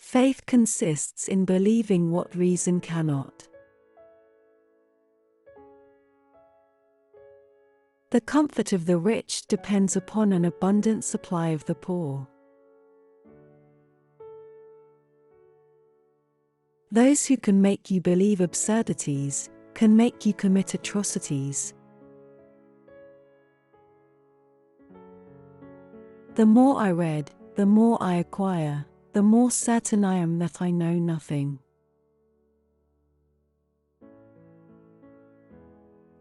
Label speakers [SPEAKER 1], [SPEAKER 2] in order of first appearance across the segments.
[SPEAKER 1] Faith consists in believing what reason cannot. The comfort of the rich depends upon an abundant supply of the poor. Those who can make you believe absurdities can make you commit atrocities. The more I read, the more I acquire, the more certain I am that I know nothing.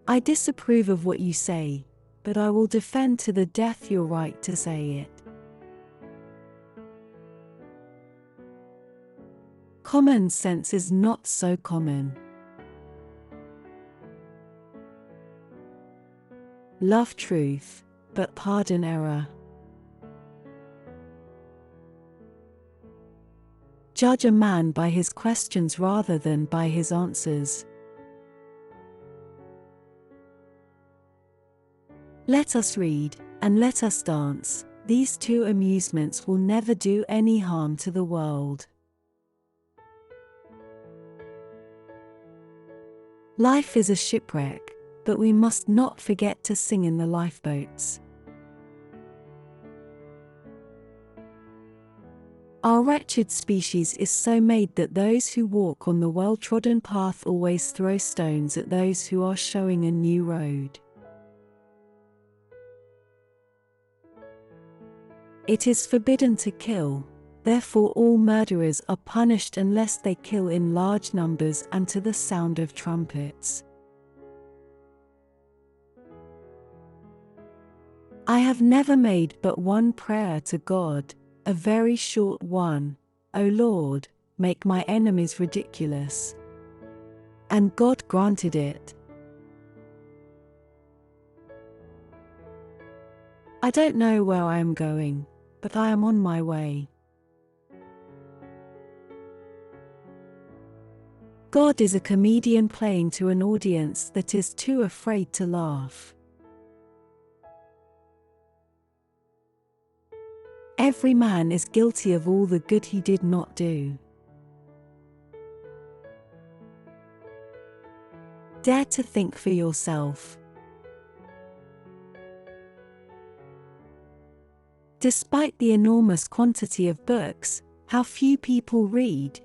[SPEAKER 1] I disapprove of what you say, but I will defend to the death your right to say it. Common sense is not so common. Love truth, but pardon error. Judge a man by his questions rather than by his answers. Let us read, and let us dance. These two amusements will never do any harm to the world. Life is a shipwreck, but we must not forget to sing in the lifeboats. Our wretched species is so made that those who walk on the well-trodden path always throw stones at those who are showing a new road. It is forbidden to kill, therefore all murderers are punished unless they kill in large numbers and to the sound of trumpets. I have never made but one prayer to God, a very short one: O Lord, make my enemies ridiculous. And God granted it. I don't know where I am going, but I am on my way. God is a comedian playing to an audience that is too afraid to laugh. Every man is guilty of all the good he did not do. Dare to think for yourself. Despite the enormous quantity of books, how few people read.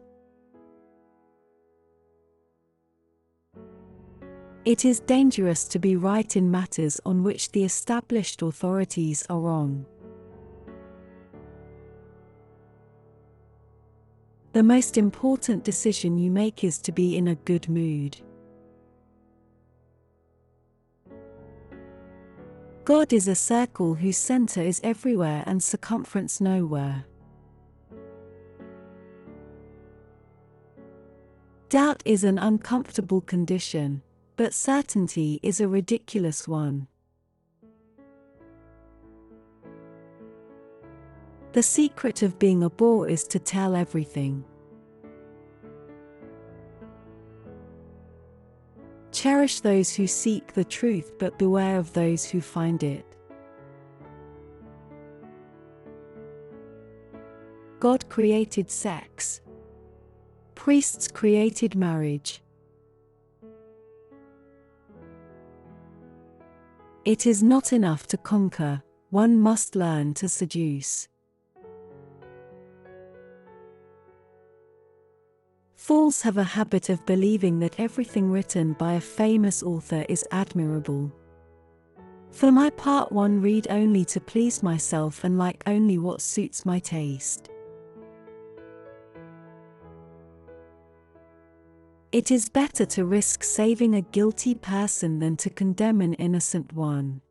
[SPEAKER 1] It is dangerous to be right in matters on which the established authorities are wrong. The most important decision you make is to be in a good mood. God is a circle whose center is everywhere and circumference nowhere. Doubt is an uncomfortable condition, but certainty is a ridiculous one. The secret of being a bore is to tell everything. Cherish those who seek the truth, but beware of those who find it. God created sex. Priests created marriage. It is not enough to conquer, one must learn to seduce. Fools have a habit of believing that everything written by a famous author is admirable. For my part, one read only to please myself and like only what suits my taste. It is better to risk saving a guilty person than to condemn an innocent one.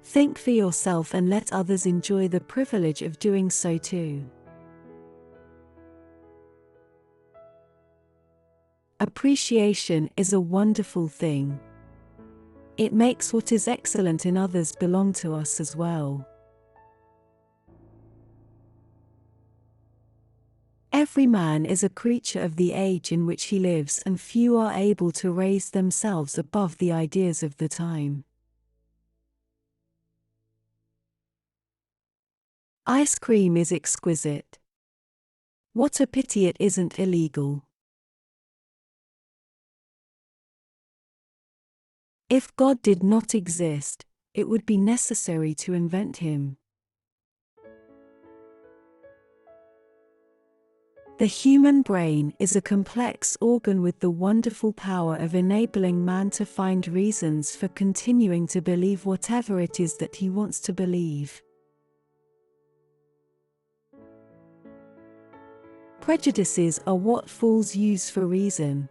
[SPEAKER 1] Think for yourself and let others enjoy the privilege of doing so too. Appreciation is a wonderful thing. It makes what is excellent in others belong to us as well. Every man is a creature of the age in which he lives, and few are able to raise themselves above the ideas of the time. Ice cream is exquisite. What a pity it isn't illegal. If God did not exist, it would be necessary to invent him. The human brain is a complex organ with the wonderful power of enabling man to find reasons for continuing to believe whatever it is that he wants to believe. Prejudices are what fools use for reason.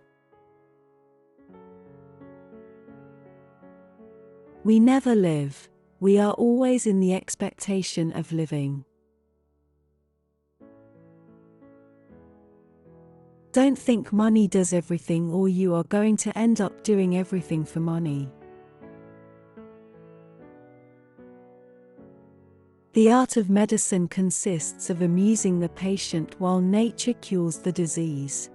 [SPEAKER 1] We never live, we are always in the expectation of living. Don't think money does everything, or you are going to end up doing everything for money. The art of medicine consists of amusing the patient while nature cures the disease.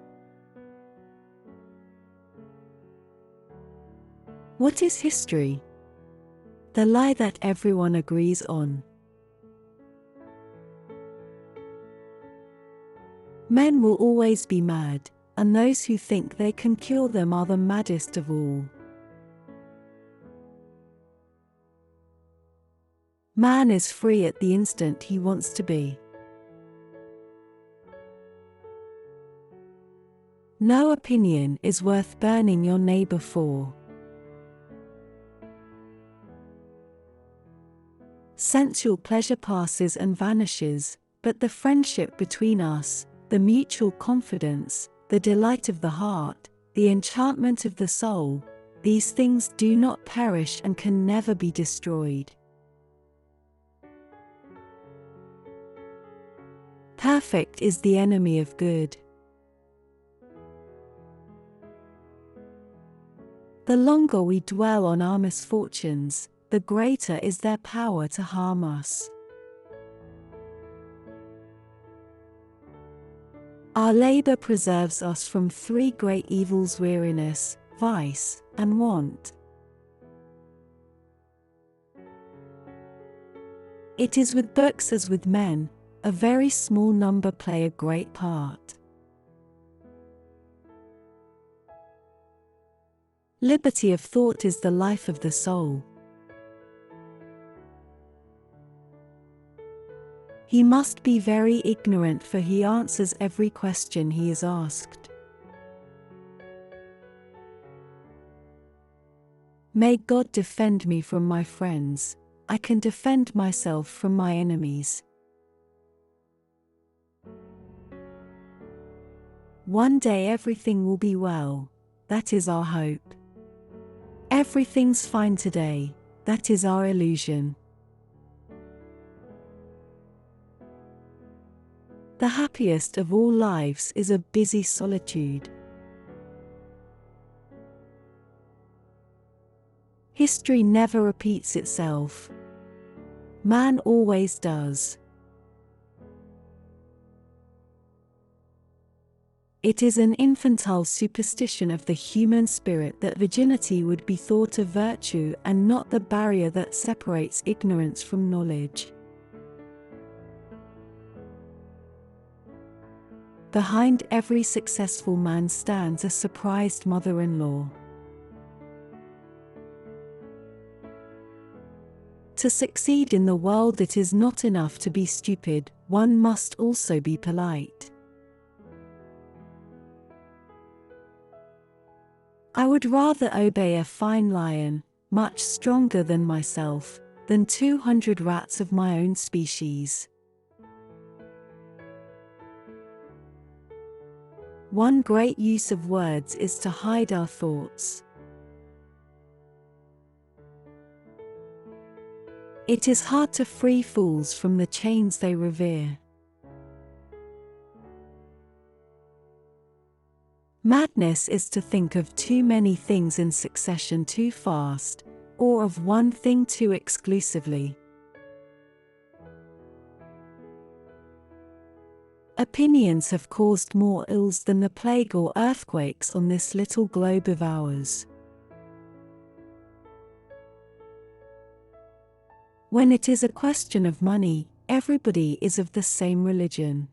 [SPEAKER 1] What is history? The lie that everyone agrees on. Men will always be mad, and those who think they can cure them are the maddest of all. Man is free at the instant he wants to be. No opinion is worth burning your neighbor for. Sensual pleasure passes and vanishes, but the friendship between us, the mutual confidence, the delight of the heart, the enchantment of the soul, these things do not perish and can never be destroyed. Perfect is the enemy of good. The longer we dwell on our misfortunes, the greater is their power to harm us. Our labor preserves us from three great evils: weariness, vice, and want. It is with books as with men, a very small number play a great part. Liberty of thought is the life of the soul. He must be very ignorant, for he answers every question he is asked. May God defend me from my friends, I can defend myself from my enemies. One day everything will be well, that is our hope. Everything's fine today, that is our illusion. The happiest of all lives is a busy solitude. History never repeats itself. Man always does. It is an infantile superstition of the human spirit that virginity would be thought a virtue and not the barrier that separates ignorance from knowledge. Behind every successful man stands a surprised mother-in-law. To succeed in the world, it is not enough to be stupid, one must also be polite. I would rather obey a fine lion, much stronger than myself, than 200 rats of my own species. One great use of words is to hide our thoughts. It is hard to free fools from the chains they revere. Madness is to think of too many things in succession too fast, or of one thing too exclusively. Opinions have caused more ills than the plague or earthquakes on this little globe of ours. When it is a question of money, everybody is of the same religion.